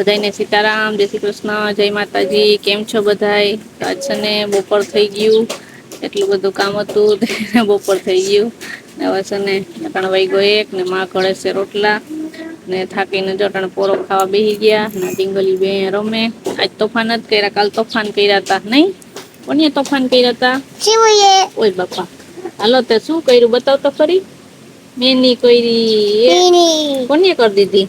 બધાને સીતારામ, જય શ્રી કૃષ્ણ, જય માતાજી. કેમ છો બધાય? આજ છે ને બપોર થઈ ગયું, એટલું બધું કામ હતું બપોર થઈ ગયું. હવે છે ને 3 વાગ્યો 1 ને માં ઘડે છે રોટલા ને થાકીને જટાણ પોરો ખાવા બેસી ગયા. ડીંગલી બે રમે. આજ તોફાન જ કર્યા, કાલ તોફાન કર્યા તા નઈ? કોને તોફાન કર્યા તા? ઓય બાપા, હાલો તે શું કર્યું બતાવ તો ખરી? મેની કોયરી કોને કરી દીધી?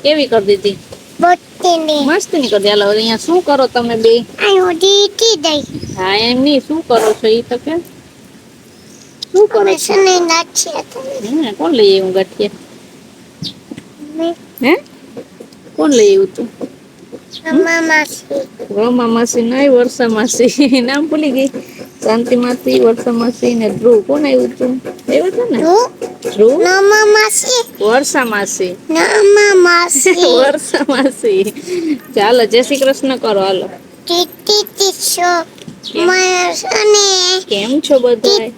કેવી કરી દીધી? મસ્ત ની કરી. હાલો અહીંયા શું કરો તમે બે? હા એમ ની શું કરો છો ઈ તો કે? શું કરો છો? કોણ લઈ આવ્યું ગાંઠિયા? હે કોણ લઈ આવ્યું તું? રમા માસી નહીં, વર્ષા માસી નામ ભૂલી ગઈ. શાંતિ માસી, વર્ષા માસી ને ધ્રુવ. કોણ આવ્યું તું? આવ્યું તું ને ધ્રુવ, વર્ષા માસી, વર્ષા માસી. ચાલો જય શ્રી કૃષ્ણ કરો હાલો. કેમ છો બધા?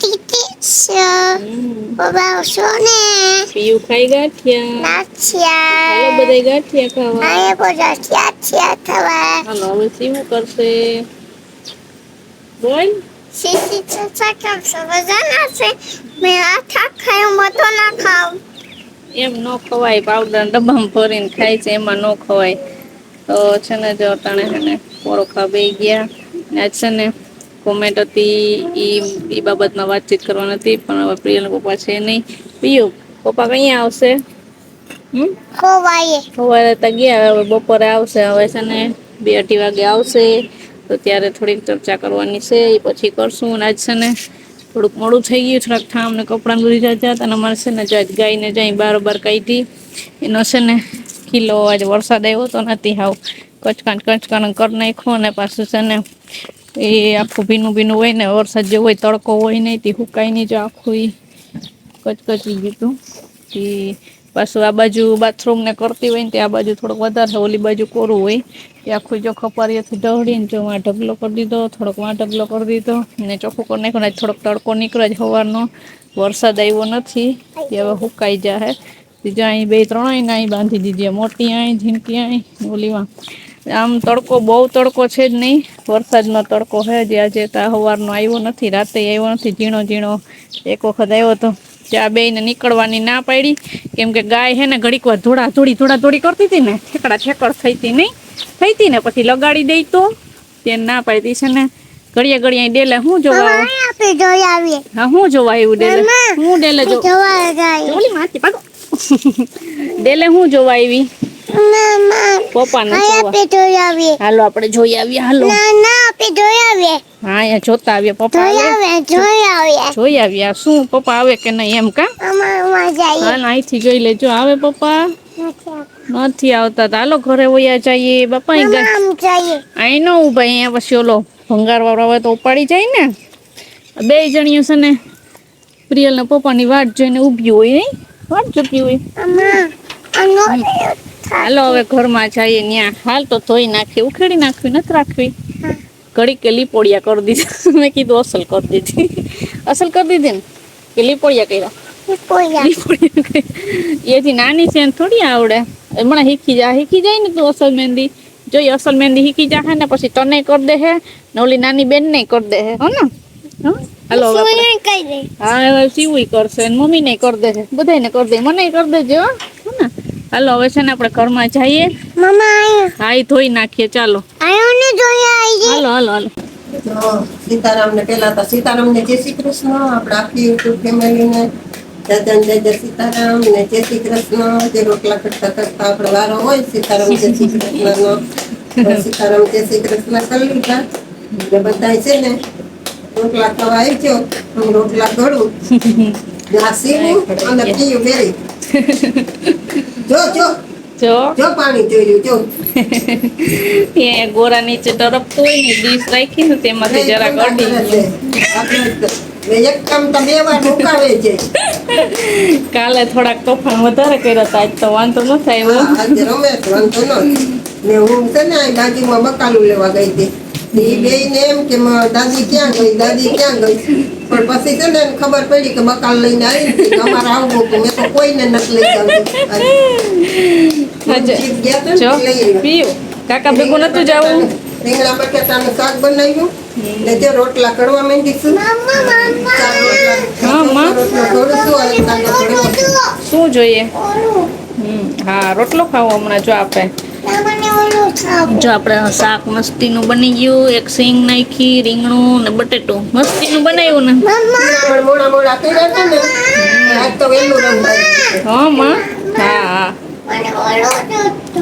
પીયું ખાઈ ગાંઠિયા. હાલો બધા ગાંઠિયા ખાવા. હાલો હવે સીવું કરશે બોલ. એમ ન ખવાય, પાવડર ડબ્બામાં ભરીને ખાય છે, એમાં ન ખવાય. તો છે ને જો અટાણે છે ને પોરો ખાવા બેસી ગયા. આજ છે ને કોમેન્ટ હતી ઈ બાબતમાં વાતચીત કરવાની હતી, પણ હવે પ્રિયલ પપ્પા છે નહીં. પિયુ પપ્પા કઅહીંયા આવશે? સવારે તો ગયા, હવે બપોરે આવશે. હવે છે ને 2-2:30 વાગે આવશે, તો ત્યારે થોડીક ચર્ચા કરવાની છે, એ પછી કરશું. આજ છે ને થોડુંક મોડું થઈ ગયું, થોડાક ઠામ ને કપડાં દૂરી જતા અને અમારે છે ને ગાયને જાય બારોબાર કાઢી. એનો છે ને કિલો આજે વરસાદ આવ્યો તો નથી, હાવ કચકાન કરી નાખ્યો. અને પાછું છે ને એ આખું ભીનું હોય ને, વરસાદ જેવો હોય, તડકો હોય નહીં, તે હુકાય નહીં, જો આખું એ કચકચી ગયું હતું. એ પાછું આ બાજુ બાથરૂમ ને કરતી હોય ને તે આ બાજુ થોડોક વધારે, ઓલી બાજુ કોરું હોય એ આખું જો ખપારીયાથી ઢળીને જો આ ઢગલો કરી દીધો, થોડોક આ ઢગલો કરી દીધો ને ચોખ્ખું કરી નાખ્યો. થોડોક તડકો નીકળે જ સવારનો, વરસાદ આવ્યો નથી, એ હવે હુકાઈ જાય. બીજા અહીં 2-3 અહીં બાંધી દીધી, મોટી અહીં ઝીણકી અહીં ઓલીમાં. આમ તડકો બહુ તડકો છે જ નહીં, વરસાદનો તડકો છે જ. આજે તો સવારનો આવ્યો નથી, રાતે આવ્યો નથી, ઝીણો એક વખત આવ્યો તો ત્યાં બેયને નીકળવાની ના પાડી, કેમ કે ગાય હે ને ઘડીક વાર ધોળાધોળી કરતી હતી ને, ઠેકડ થઈ હતી ને, પછી લગાડી દઈ તો તેને ના પાડી છે ને. ઘડિયા ડેલે હું જોવા હા હું જોવા આવ્યું ડેલે, હું ડેલે ડેલે હું જોવા આવી પપ્પાને. હાલો આપણે જોઈ આવીએ. હાલો હા અહીંયા જોતા આવીએ. પપ્પા જોઈ આવીએ શું પપ્પા આવે કે નહીં એમ. કા હાલ અહીંથી જોઈ લેજો. આવે પપ્પા? નથી આવતા. હાલો ઘરે વયા જઈએ. બાપા અહીં ન ઉભા, અહીંયા પછી ઓલો ભંગાર વાળો હોય તો ઉપાડી જાય ને. 2 જણીઓ છે ને પ્રિયલના પપ્પાની વાટ જોઈને ઊભી હોય, નહીં વાટ જોતી હોય. હાલો હવે ઘરમાં જઈએ. ત્યાં હાલ તો ધોઈ નાખી, ઉખેડી નાખવી, નથી રાખવી. ઘડી કે લીપોડિયા કરી દીધી. મેં કીધું અસલ કરી દીધી. અસલ કરી દીધી ને કે લીપોડિયા કર્યા? એથી નાની છે થોડી આવડે, હમણાં શીખી જાય ને તું અસલ મહેંદી. જોઈ અસલ મહેંદી શીખી જાય ને પછી તને કરી દે હે ને ઓલી નાની બેન ને કરી દે હે. હો ને? હાલો હા સીવું કરશે, મમ્મી ને કરી દે, બધાને કરી દે, મને કરી દેજો. હો ને? હાલો હવે છે ને આપણે ઘરમાં જઈએ. હા એ ધોઈ નાખીએ. ચાલો હાલો. સીતારામ ને પેલા તો સીતારામ ને જય શ્રી કૃષ્ણ. આપણે આખી યુટ્યુબ ફેમિલી ને જય સીતારામ ને જય શ્રી કૃષ્ણ. જે રોટલા કરતા આપણે વારો હોય સીતારામ જય શ્રી કૃષ્ણ નો, સીતારામ જય શ્રી કૃષ્ણ કરી લીધા. એટલે બધા છે ને રોટલા ખાવા આવી ગયો. હું રોટલા ઘડું સીવું અને પીયું બેરી. જો પાણી જોયું જો. ત્યાં ગોરા નીચે તરફતું હોય ને ડીશ રાખી ને તેમાંથી જરા કાઢી એક કામ તો 2 વાર મુકાવે છે. કાલે થોડાક તોફાન વધારે કર્યા હતા, આજ તો વાંધો ન થાય. આજે રમે વાંધો ન ને. હું છે ને બાજુમાં બકાલું લેવા ગઈ હતી. એ બેયને એમ કે દાદી ક્યાં ગઈ, દાદી ક્યાં ગઈ. પણ પછી છે ને એને ખબર પડી કે બકાલ લઈને આવી હતી કે અમારે આવવું હતું. મેં તો કોઈને નથી લઈ જવું. જીત ગયા હતા ને જો તે લઈ આવ્યા. પીયું કાકા ભેગું નતું જવું. રીંગણા બટાટાનું શાક બનાવ્યું ને જે રોટલા કરવા માંડીશું. ચાર રોટલા. હા, માં. રોટલો થોડું શું અને કાંદો થોડો. શું જોઈએ? હા, રોટલો ખાવો હમણાં જો આપણે. જો આપણે શાક મસ્તીનું બની ગયું. એક સિંગ નાખી, રીંગણું ને બટેટું મસ્તીનું બનાવ્યું ને. પણ મોડા મોડા કર્યા હતા ને આજ તો વહેલું રંધાયું. હા માં. હા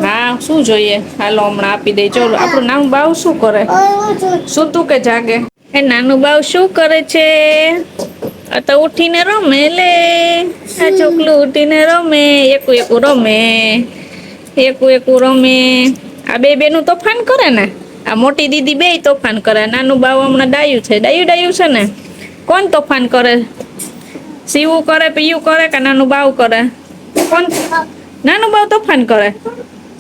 હા, શું જોઈએ? હાલો હમણાં આપી દે. ચલો, આપણું નાનું બાવ શું કરે? શું તું કે જાગે? એ નાનું બાવ શું કરે છે? આ તો ઉઠીને રમે લે. આ ચોકલું ઉઠીને રમે. એકું એકું રમે. એકું એકું રમે. આ બે બેનું તોફાન કરે ને. આ મોટી દીદી બે તોફાન કરે. નાનું બાવ હમણાં ડાયું છે. ડાયું ડાયું છે ને. કોણ તોફાન કરે? સીવું કરે, પીયું કરે કે નાનું બાવ કરે? કોણ? નાનું બાવ તોફાન કરે.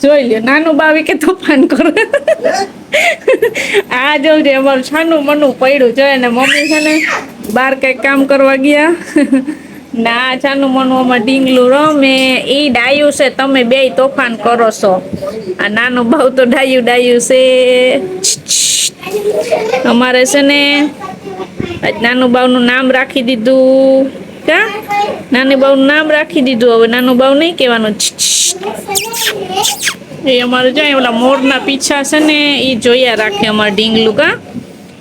જોઈ લ્યો, નાનું બાવ કે તોફાન કરે. આ જોજે અમારું છાનું મનું પડ્યું છે ને મમ્મી છે ને બહાર કઈક કામ કરવા ગયા. ના છાનું મનું અમાર ઢીંગલું રમે. ઈ ડાયું છે, તમે બે તોફાન કરો છો. આ નાનું બાવ તો ડાયું ડાયું છે. અમારે છે ને આજ નાનું બાવનું નામ રાખી દીધું. કા નાની બાવનું નામ રાખી દીધું. હવે નાનું બાવ નહીં કહેવાનું. એ અમારે જાય ઓલા મોરના પીછા છે ને એ જોયા રાખે અમારે ઢીંગલું. કા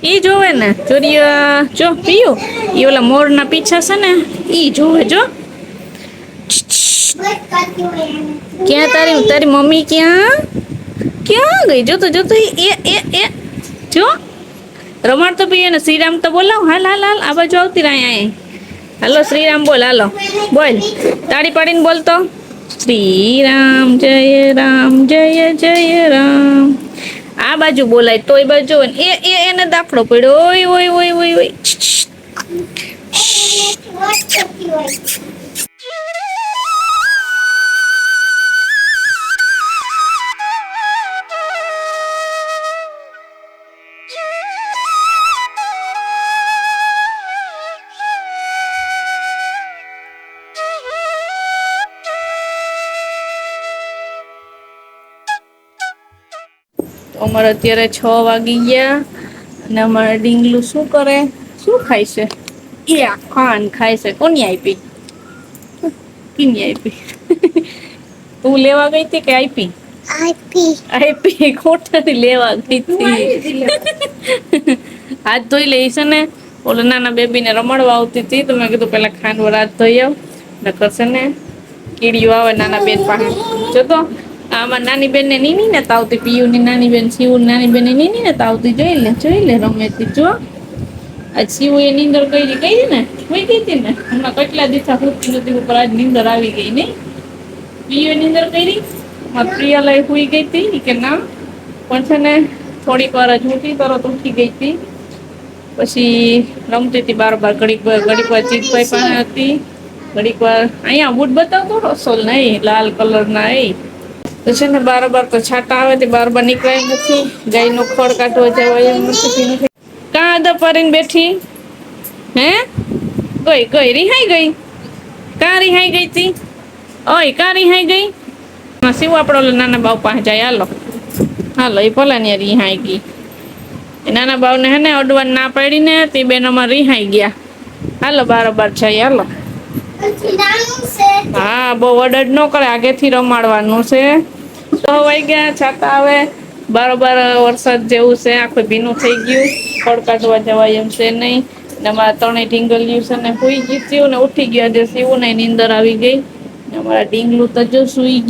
ઈ જોવે ને ચોરિયા જો પીયું. એ ઓલા મોરના પીછા છે ને ઈ જોવે. જો ક્યાં તારી મમ્મી ક્યાં ગઈ? જોતો જોતો એ જો રમાડતો પીએ ને. શ્રીરામ તો બોલાવ. હાલ હાલ હાલ આ બાજુ આવતી રહ્યા અહીં. હાલો શ્રીરામ બોલ. હાલો બોલ. તાળી પાડીને બોલતો. શ્રીરામ જય જય રામ. આ બાજુ બોલાય તો એ બાજુ ને એને દાખલો પડ્યો. ઓય ઓય ઓય ઓય ઓય. અમારે અત્યારે 6 વાગી ગયા અને અમારે ઢીંગલું શું કરે? શું ખાય છે? એ આ ખાન ખાય છે. કોની આપી? કોની આપી? તું લેવા ગઈ હતી કે આપી? આપી. ખોટાથી લેવા ગઈ હતી. હાથ ધોઈ લે છે ને. ઓલો નાના બેબીને રમાડવા આવતી હતી તો મેં કીધું પેલા ખાંડવા હાથ ધોઈ આવ. નકર છે ને કીડીઓ આવે નાના બેન પાસે. જતો આમાં નાની બેન ને નીની ને તાવતી. પીયુ ની નાની બેન, શિવ નાની બેન ને નીની ને તાવતી. જોઈ લે રમે તી. જો આજ શિવ એ નીંદર કરી ને સુઈ ગઈ હતી ને. હમણાં કેટલા દિવસા સુતી નથી ઉપર આજ નીંદર આવી ગઈ નહીં. પીયુ નીંદર કરી. પ્રિયાલય સુઈ ગઈ હતી કે ના પણ છે ને થોડીક વાર જ ઉઠી. તરત ઉઠી ગઈ હતી. પછી રમતી હતી બાર ઘડીક વાર ચીતભાઈ પાસે હતી. ઘડીક વાર અહીંયા બૂટ બતાવતો રસોલ નહીં લાલ કલર ના. એ તો છે ને બાર તો છાટા આવે તે બાર નીકળાય નથી. ગાય નો ખડ કાઢવા જવાય એમ નથી. કાં દપારીને બેઠી હે? ગઈ રિહાઈ ગઈ. કાં રિહાઈ ગઈ તી? ઓય કાં રિહાઈ ગઈ? શિવ આપણો નાના બાવ પાસે જાય. હાલો એ ભલા ને રિહાઈ ગઈ. નાના બાવને હે ને અડવાન ના પાડી ને તે બેન અમાર રિહાઈ ગયા. હાલો બાર જાય. હાલો હા બહુ અડડ ન કરે. આગેથી રમાડવાનું છે. 6 વાગ્યા છાતા આવે. બારોબાર વરસાદ જેવું છે. આખું ભીનું થઈ ગયું. ખડ કાઢવા જવાય એમ છે નહીં. ને અમારા 3 ઢીંગલ્યું છે ને સુઈ ગયું ને ઉઠી ગયા. જે શિવું ને નીંદર આવી ગઈ. અમારા ઢીંગલું તો જો સુઈ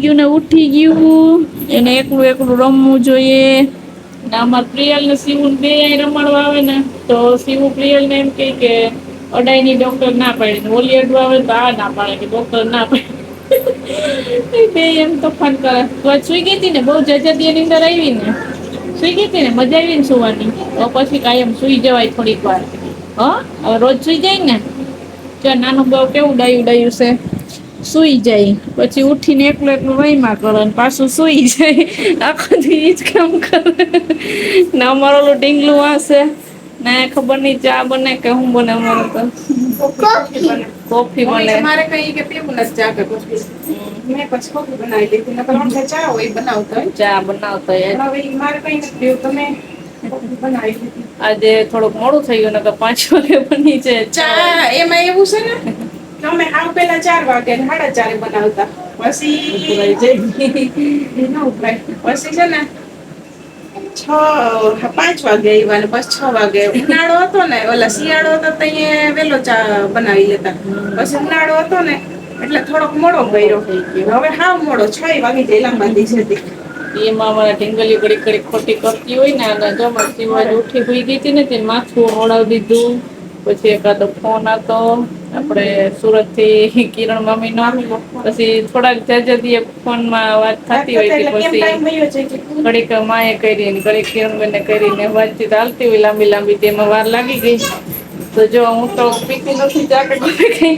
ગયું ને ઉઠી ગયું. એને એકલું રમવું જોઈએ. ને અમારા પ્રિયલ ને શિવું બે રમાડવા આવે ને તો શિવું પ્રિયલ ને એમ કે અડાઈની ડોક્ટર ના પાડે. ઓલી અડવા આવે તો આ ના પાડે કે ડોક્ટર ના પાડે. બે એમ તોફાન કરે. તો સુઈ ગઈ હતી ને બહુ જજતી નીંદર આવી ને. સુઈ ગઈ હતી ને મજા આવી ને સુવાની. તો પછી કાયમ સુઈ જવાય થોડીક વાર. હવે રોજ સુઈ જાય ને. જો નાનું બહુ કેવું ડાયું છે. સુઈ જાય, પછી ઉઠીને એકલું એકલું વહીમાં કરે ને પાછું સુઈ જાય. આખો દી ઈ જ કામ કરે. ને અમારો ઓલું ઢીંગલું વાસે ને ખબર નઈ ચા બને કે હું બને અમારે તો. કોફી બને. મારે કઈ કે પીવું નથી ચા કે કોફી. મેં પછી કોફી બનાવી લીધી. નકર અમને ચા હોય બનાવતા હોય. ચા બનાવતા હોય. પણ હવે મારે કઈ નથી પીવું તો મેં કોફી બનાવી લીધી. આજે થોડુંક મોડું થઈ ગયું, નકર 5 વાગે બની જાય ચા. એમાં એવું છે ને કે અમે આવ પેલા 4 વાગે ને 4:30 બનાવતા. પછી ઉભરાઈ જાય. ના ઉભરાય. પછી છે ને 5 વાગે આવ્યા ને પછી 6 વાગે. ઉનાળો હતો ને, ઓલા શિયાળો હતો તો અહીંયા વેલો ચા બનાવી લેતા. પછી ઉનાળો હતો ને એટલે થોડોક મોડો કર્યો. હવે હાવ મોડો 6 વાગી જાય લાંબા દિવસેથી. એમાં અમારા ઢીંગલી ઘડી ઘડી ખોટી કરતી હોય ને, અને જો મારી સીમાજ ઉઠી હોઈ ગઈ હતી ને તેને માથું ઓળાવી દીધું. પછી એકાદો ફોન હતો આપણે સુરત થી કિરણ મામી નો. પછી થોડાક જાજદી ફોનમાં વાત થતી હોય કે પછી ઘડીક માએ કરી ને ઘડીક કિરણબેને કરીને વાતચીત હાલતી હોય લાંબી લાંબી. તેમાં વાર લાગી ગઈ. તો જો હું તો પીતી નથી ચા કે કઈ.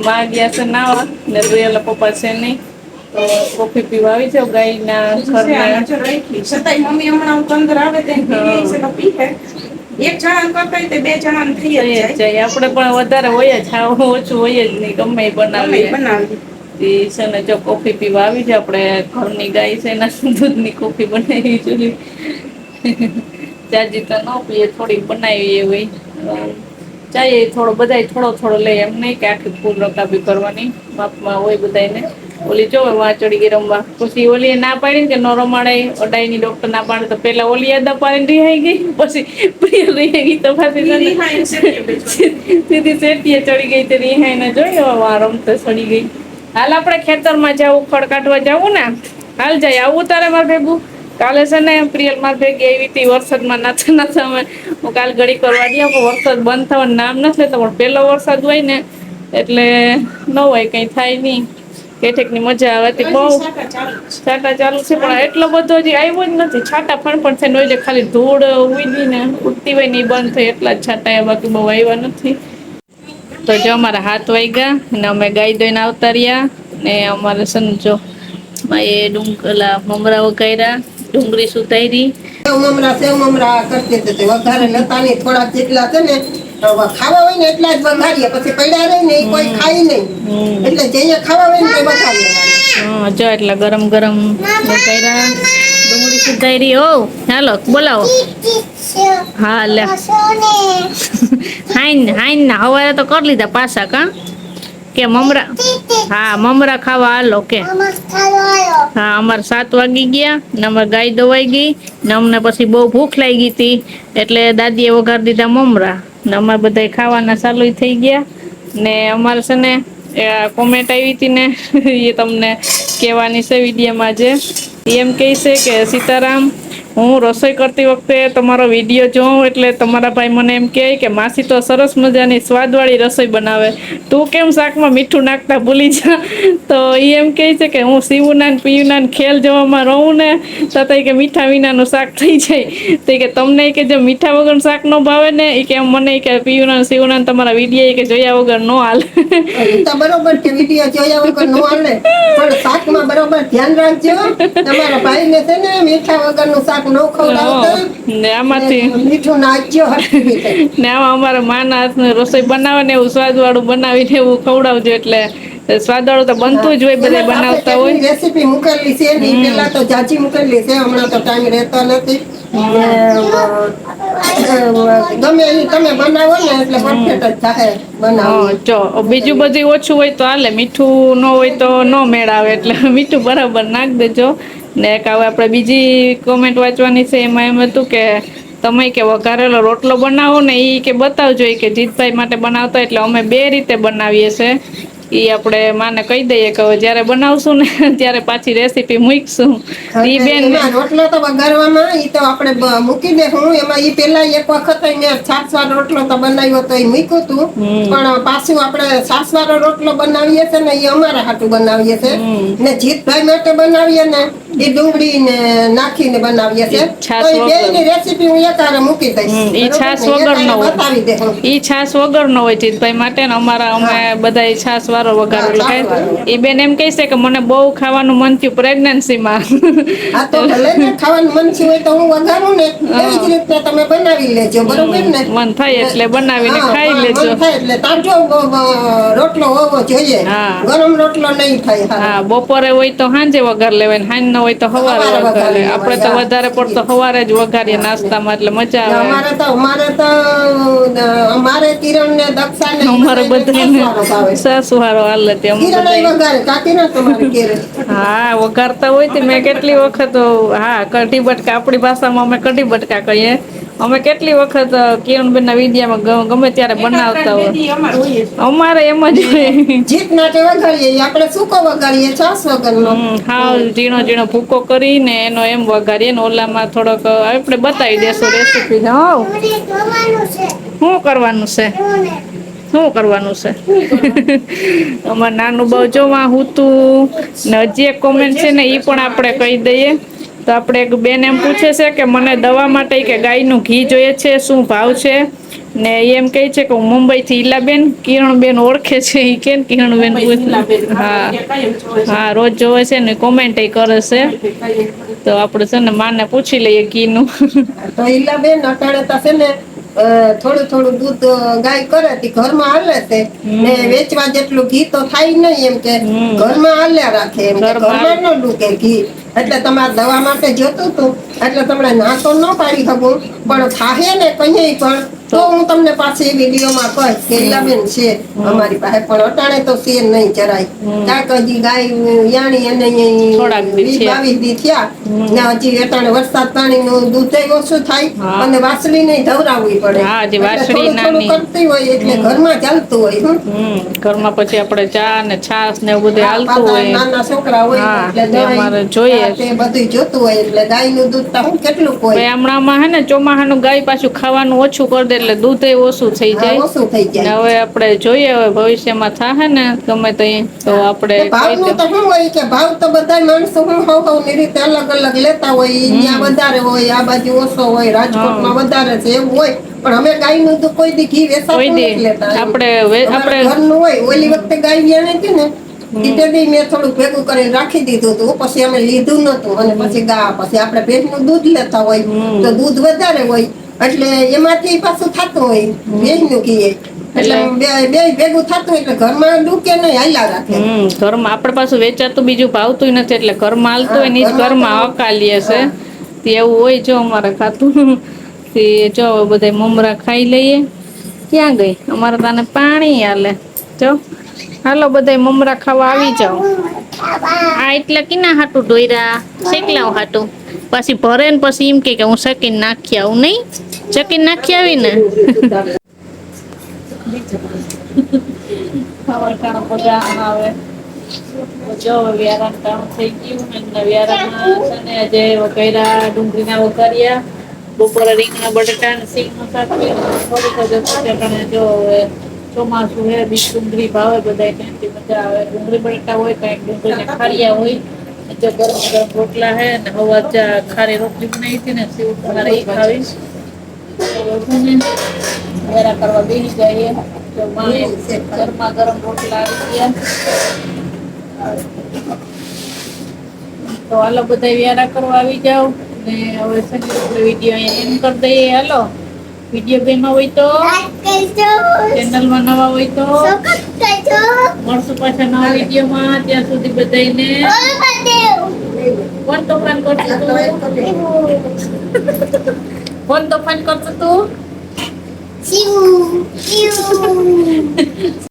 માં ગયા છે નાવા ને રિયલા પપ્પા છે નહીં, તો કોફી પીવા આવી જાવ ગાયના ઘરના. છતાંય મમ્મી હમણાં અંદર આવે તો પીએ. એક જણા કરતા તે 2 જણા થઈ જ જાય. આપણે પણ વધારે હોય જ, હા ઓછું હોય જ નહીં, ગમે એ બનાવીએ. છે ને જો કોફી પીવા આવી છે. આપણે ઘરની ગાય છે એના દૂધની કોફી બનાવી જોઈએ. જાજી તો ન પીએ, થોડીક બનાવીએ હોય. ચાય થોડો બધાય થોડો થોડો લે, એમ નહીં કે આખી ફૂલ રકાબી કરવાની. માપમાં હોય બધાને. ઓલી જોવે વાં ચડી ગઈ રમવા. પછી ઓલી ના પાડી ને કે નો રમાડે, અડાઈની ડોક્ટર ના પાડે તો પેલા ઓલી યાદ પાડીને રિહાઈ ગઈ. પછી પ્રિય રિહાઈ ગઈ તો પાછી સીધી શેઠીએ ચડી ગઈ. તે રિહાઈને જોઈ વા રમતો ચડી ગઈ. હાલ આપણે ખેતરમાં જવું, ખડ કાઢવા જવું ને. હાલ જાય, આવું તારે મારે ભેગું. કાલે છે ને પ્રિયલ માર ભેગી આવી હતી વરસાદમાં નાચા નાચા. અમે હું કાલ ઘડી કરવા ગયા પણ વરસાદ બંધ થવાનું નામ નથી લેતો. પણ પેલો વરસાદ હોય ને એટલે ન હોય, કઈ થાય નહીં. કેઠેકની મજા આવતી બહુ. છાંટા ચાલુ છે પણ એટલો બધો હજી આવ્યો જ નથી. છાંટા ફણ થઈને હોય, ખાલી ધૂળ ઉડી ને ઉડતી હોય ને એ બંધ થઈ, એટલા જ છાંટા એ, બાકી બહુ આવ્યા નથી. તો જો અમારા 7 વાગ્યા ને અમે ગાય દોઈને આવતા રહ્યા. ને અમારે છે ને જો એ ડુંગલા મમરાઓ કર્યા, ડુંગળી સુધારી. સેવ મમરા કરતી હતી. વધારે નતા નહીં, થોડાક જેટલા છે ને ખાવા હોય ને એટલા જ વઘારીએ. પછી પડ્યા રહે ને એ કોઈ ખાય નહીં, એટલે જેને ખાવા હોય ને એ વઘારીએ. જો એટલા ગરમ ગરમ કર્યા, ડુંગળી સુધારી. ઓ હાલો બોલાવો. હા લે હાઈન ના હવારે તો કરી લીધા પાછા કા કે મમરા. હા મમરા ખાવા હાલો કે. હા અમારે 7 વાગી ગયા ને અમારે ગાય દવાઈ ગઈ ને અમને પછી બહુ ભૂખ લાગી હતી એટલે દાદીએ વઘારી દીધા મમરા ને અમારે બધા ખાવાના ચાલુ થઈ ગયા. ને અમારે છે ને કોમેન્ટ આવી હતી ને એ તમને કહેવાની છે વિડીયોમાં. જે એમ કહે છે કે સીતારામ, હું રસોઈ કરતી વખતે તમારો વિડીયો જોઉં એટલે તમારા ભાઈ મને એમ કહે કે માસી તો સરસ મજાની સ્વાદવાળી રસોઈ બનાવે, તું કેમ શાકમાં મીઠું નાખતા ભૂલી જા. તો એ એમ કહે છે કે હું શિવના પીયુના ખેલ જોવામાં રહું ને તો કે મીઠા વિનાનું શાક થઈ જાય. તો કે તમને કે જો મીઠા વગરનું શાક ન ભાવે ને એ કે મને કે પીયુના શિવના તમારા વિડીયો કે જોયા વગર નો હાલે. બરોબર કે વિડીયો જોયા વગર નો હાલે, પણ શાકમાં બરોબર ધ્યાન રાખજો. તમારા ભાઈને છે ને મીઠા વગરનું શાક ન ખવડાવતા ને આમાંથી મીઠું નાખજો. ને આમાં અમારા માના હાથની રસોઈ બનાવે ને એવું સ્વાદવાળું બનાવીને એવું ખવડાવજો. એટલે સ્વાદવાળું તો બનતું જ હોય, બધા બનાવતા હોય. રેસીપી મૂકેલી છે ને પેલા તો જાજી મૂકેલી છે, હમણાં તો ટાઈમ રહેતો નથી. ગમે એ તમે બનાવો ને એટલે પરફેક્ટ જ થાય બનાવો. જો બીજું બધું ઓછું હોય તો હાલે, મીઠું ન હોય તો ન મેળ આવે, એટલે મીઠું બરાબર નાખ દેજો. ને એક હવે આપણે બીજી કોમેન્ટ વાંચવાની છે, એમાં એમ હતું કે તમે કે વઘારેલો રોટલો બનાવો ને એ કે બતાવજો કે જીતભાઈ માટે બનાવતા, એટલે અમે 2 રીતે બનાવીએ છીએ. એ આપણે માને કહી દઈએ કે જયારે બનાવશું ને ત્યારે પાછી રેસીપી મૂકશું. ઈ બેન રોટલો તો વઘારવામાં ઈ તો આપણે મૂકી દે. હું એમાં ઈ પેલા એક વખત મેં છાસવાળો રોટલો તો બનાવ્યો તો એ મૂક્યું હતું, પણ પાછું આપણે છાસવાળો રોટલો બનાવીએ છે ને એ અમારા હાટું બનાવીએ છે ને જીતભાઈ માટે બનાવીએ ને એ ડુંગળી ને નાખીને બનાવીએ છે. છાશ તો એ વગર. બેયની રેસીપી હું એકારે મૂકી દઈશ. ઈ બરોબર છાશ ને? વગર એકારે નો હોય. બતાવી દે હું. ઈ છાશ વગર નો હોય જીતભાઈ માટે ને અમારા અમે બધા છાશ વાળો વઘાર એટલે છાશ વાળો. ઈ બેન એમ કહે છે કે મને બહુ ખાવાનું મન થયું પ્રેગ્નન્સીમાં. આ તો ભલે ને ખાવાનું મન થયું હોય તો હું વઘારું ને એવી જ રીતે તમે બનાવી લેજો. બરોબર ને? મન થાય એટલે બનાવીને હા, ખાઈ મન લેજો. થાય એટલે તાજો રોટલો હોવો જોઈએ. હા. ગરમ રોટલો નહીં થાય. હા, બપોરે હોય તો સાંજે વઘાર લેવાય, સાંજ ન હોય તો સવારે સવારે વઘાર વઘારી લેવાય. આપણે તો લેવાય. વધારે પડતો સવારે જ વઘારીએ નાસ્તામાં એટલે મજા આવે. અમારે કિરણ ને દક્ષા ને અમારે બધાને ભાવે. સાસુ હારો હાલે તે અમે કિરણ બધાય. વઘારે કાકી ના તમારે કિરણ. હા, વઘારતા હોય તે મેં કેટલી વખત હા કઢી બટકા આપણી ભાષામાં અમે કઢી બટકા કહીએ. અમે કેટલી વખત કિરણબેન ના વિડીયામાં ગમે ત્યારે બનાવતા હોય. અમારે એમ જ હોય. જીત નાટે વઘારીએ ઈ આપણે સૂકો વઘારીએ છાશ વગરનો. હા, ઝીણો ઝીણો ભૂકો કરીને એનો એમ વઘારીએ ને ઓલામાં થોડોક આપણે બતાવી દેશું રેસીપી. હા, શું કરવાનું છે? શું કરવાનું છે? અમાર નાનું બહુ જોવા હું ને હજી એક કોમેન્ટ છે ને ઈ પણ આપણે કહી દઈએ. તો આપણે એક બેન એમ પૂછે છે કે મને દવા માટે કે ગાયનું ઘી જોઈએ છે, શું ભાવ છે? ને ઈ એમ કહે છે કે હું મુંબઈ થી ઈલાબેન કિરણબેન ઓળખે છે. ઈ કેમ કિરણબેન હા હા રોજ જોવે છે ને કોમેન્ટ કરે છે. તો આપણે છે ને માને પૂછી લઈએ ઘી નું. તો ઈલાબેન અટાણે તો છે ને થોડું થોડું દૂધ ગાય કરે તી ઘરમાં હાલે છે ને વેચવા જેટલું ઘી તો થાય નહીં એમ કે ઘરમાં હાલ્યા રાખે એમ કે ઘરમાં ન ડૂકે ઘી. એટલે તમારે દવા માટે જોતું હતું એટલે તમને ના તો ન પાડી શકું પણ થાહે ને કહીએ પણ તો હું તમને પાછી વિડીયોમાં કહીશ કે ઈલાબેન છે અમારી પાસે પણ અટાણે તો છે નહીં જરાય. કાંઈક હજી ગાય યાણી અને થોડાક દી 20-22 દી થયા ને હજી અટાણે વરસાદ પાણીનું દૂધ ઓછું થાય હા. અને વાસળી નહીં ધવરાવવી પડે. હા, હજી એટલે વાસળી થોડું થોડું નાની. કરતી હોય એટલે ઘરમાં ચાલતું હોય. ઘરમાં પછી આપણે ચા ને છાશ ને એવું બધું હાલતું પાછા હોય. નાના છોકરા હોય હા, એટલે તે અમારે જોઈએ જ. તે બધું જોતું હોય એટલે ગાયનું દૂધ તો હું કેટલું ભાઈ હોય. હમણાંમાં હે ને ચોમાહાનું ગાય પાછું ખાવાનું ઓછું કરી દે એટલે દૂધ ઓછું થઈ હા, જાય. ઓછું થઈ ને જાય. હવે આપણે જોઈએ હવે ભવિષ્યમાં થાહે ને ગમે તઈ તો આપણે તે ભાવનું તો શું હોય કે ભાવ તો બધા માણસો હું ની રીતે અલગ અલગ લેતા હોય. ત્યાં વધારે હોય, આ બાજુ ઓછો હોય, રાજકોટમાં વધારે છે એવું હોય. પણ અમે ગાયનું તો કોઈ દી ઘી વેચાતું કોઈ દી નથી લેતા. આપણે અમારા ઘરનું હોય. ઓલી વખતે ગાય વ્યાણી હતી ને ઈ દી મેં થોડું ભેગું કરીને રાખી દીધું હતું. પછી અમે લીધું નતું અને પછી પછી આપણે ભેંસનું દૂધ લેતા હોય તો દૂધ વધારે હોય એટલે એમાંથી પાછું થતું હોય ભેંસનું ઘી. એટલે બે ભેગું થતું હોય એટલે ઘરમાં ડૂકે નહીં હાલ્યા રાખે. ઘરમાં આપણે પાછું વેચાતું બીજું ભાવતું નથી એટલે ઘરમાં હાલતું હોય ને ઈ જ ઘરમાં અકાલીએ છે. તે એવું હોય જો અમારે ખાતું. તે જો બધા મમરા ખાઈ લઈએ. ક્યાં ગઈ અમારે તને પાણી હાલે જો. હાલો બધા મમરા ખાવા આવી જાઓ. આ એટલે કિના હાટું ડોયરા શેકલાવ હાટું પછી ભરે ને પછી એમ કે હું શેકીને નાખી આવું નહીં. શેકીને નાખી આવી ને ખાવા ટાણું બધા આવે. જો વ્યારાન ટાણું થઈ ગયું ને વ્યારામાં છે ને આજે વઘાર્યા ડુંગળીના વઘાર્યા. બપોરે રીંગણા બટાટા ને સિંગનું શાક થોડીક જો હવે ચોમાસું હે બીજ ડુંગળી ભાવે બધાય ત્યાંથી મજા આવે. ડુંગળી બટાટા હોય કઈક ડુંગળીને ખારિયા હોય. જો ગરમ ગરમ રોટલા હે ને હવા ખારી રોટલી બનાવી હતી ને સેવ તમારે એ ખાવીશ. વેરા કરવા બેસી જઈએ. ગરમા ગરમ રોટલા આવી ગયા. તો હાલો બધા વ્યારા કરવા આવી જાવ ને હવે છે ને વિડીયો અહીંયા એન્ડ કરી દઈએ. હાલો વિડીયો ગમ્યો હોય તો ચેનલમાં નવા હોય તો મળશું પાછા નવા વિડીયોમાં. ત્યાં સુધી બધાને કોણ તોફાન કરતું તું? કોણ તોફાન કરતું તું?